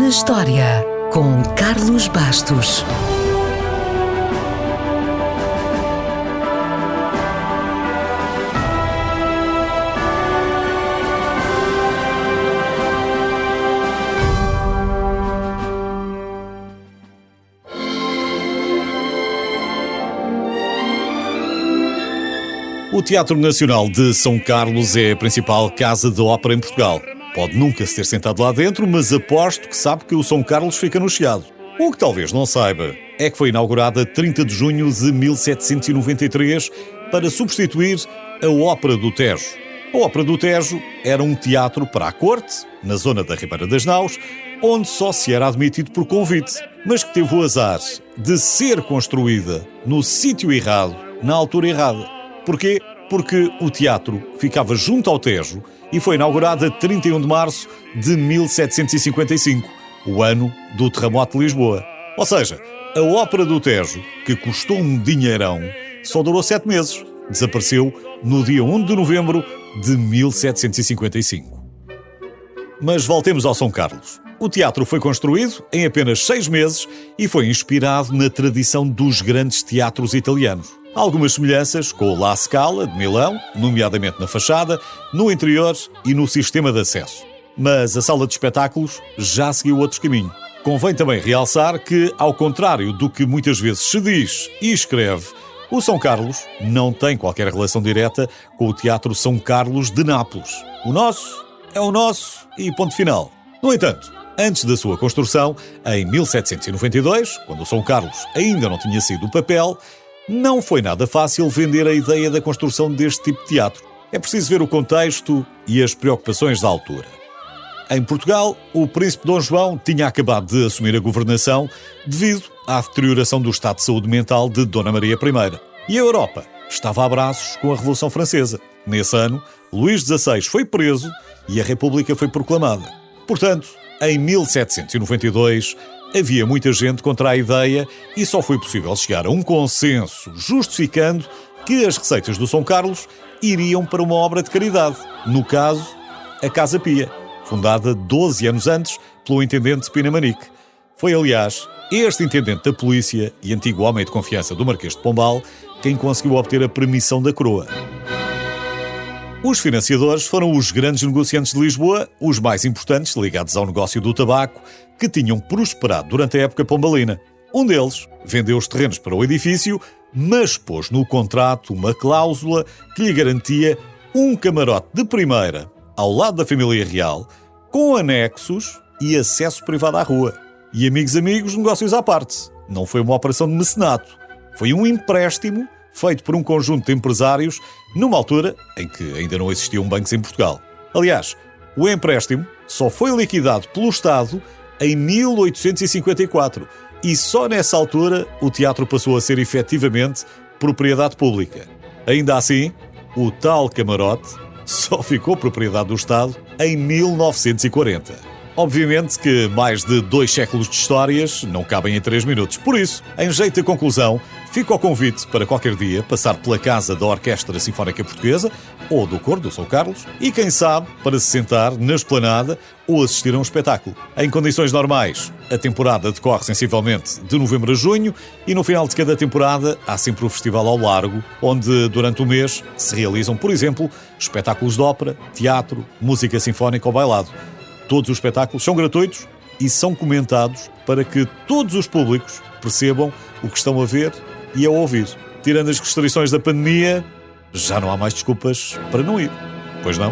na História, com Carlos Bastos. O Teatro Nacional de São Carlos é a principal casa de ópera em Portugal. Pode nunca se ter sentado lá dentro, mas aposto que sabe que o São Carlos fica no Chiado. O que talvez não saiba é que foi inaugurada a 30 de junho de 1793 para substituir a Ópera do Tejo. A Ópera do Tejo era um teatro para a corte, na zona da Ribeira das Naus, onde só se era admitido por convite, mas que teve o azar de ser construída no sítio errado, na altura errada. Porquê? Porque o teatro ficava junto ao Tejo e foi inaugurado a 31 de março de 1755, o ano do terremoto de Lisboa. Ou seja, a Ópera do Tejo, que custou um dinheirão, só durou 7 meses. Desapareceu no dia 1 de novembro de 1755. Mas voltemos ao São Carlos. O teatro foi construído em apenas 6 meses e foi inspirado na tradição dos grandes teatros italianos. Há algumas semelhanças com o La Scala de Milão, nomeadamente na fachada, no interior e no sistema de acesso. Mas a sala de espetáculos já seguiu outro caminho. Convém também realçar que, ao contrário do que muitas vezes se diz e escreve, o São Carlos não tem qualquer relação direta com o Teatro São Carlos de Nápoles. O nosso é o nosso e ponto final. No entanto, antes da sua construção, em 1792, quando o São Carlos ainda não tinha sido papel, não foi nada fácil vender a ideia da construção deste tipo de teatro. É preciso ver o contexto e as preocupações da altura. Em Portugal, o príncipe Dom João tinha acabado de assumir a governação devido à deterioração do estado de saúde mental de Dona Maria I. E a Europa estava a braços com a Revolução Francesa. Nesse ano, Luís XVI foi preso e a República foi proclamada. Portanto, em 1792, havia muita gente contra a ideia e só foi possível chegar a um consenso justificando que as receitas do São Carlos iriam para uma obra de caridade, no caso, a Casa Pia, fundada 12 anos antes pelo intendente Pina Manique. Foi, aliás, este intendente da polícia e antigo homem de confiança do Marquês de Pombal quem conseguiu obter a permissão da coroa. Os financiadores foram os grandes negociantes de Lisboa, os mais importantes ligados ao negócio do tabaco, que tinham prosperado durante a época pombalina. Um deles vendeu os terrenos para o edifício, mas pôs no contrato uma cláusula que lhe garantia um camarote de primeira ao lado da família real, com anexos e acesso privado à rua. E amigos, negócios à parte. Não foi uma operação de mecenato. Foi um empréstimo feito por um conjunto de empresários numa altura em que ainda não existiam bancos em Portugal. Aliás, o empréstimo só foi liquidado pelo Estado em 1854 e só nessa altura o teatro passou a ser efetivamente propriedade pública. Ainda assim, o tal camarote só ficou propriedade do Estado em 1940. Obviamente que mais de 2 séculos de histórias não cabem em 3 minutos. Por isso, em jeito de conclusão, fica o convite para qualquer dia passar pela casa da Orquestra Sinfónica Portuguesa ou do Coro do São Carlos e, quem sabe, para se sentar na esplanada ou assistir a um espetáculo. Em condições normais, a temporada decorre sensivelmente de novembro a junho e no final de cada temporada há sempre o Festival ao Largo, onde durante o mês se realizam, por exemplo, espetáculos de ópera, teatro, música sinfónica ou bailado. Todos os espetáculos são gratuitos e são comentados para que todos os públicos percebam o que estão a ver e a ouvir. Tirando as restrições da pandemia, já não há mais desculpas para não ir. Pois não?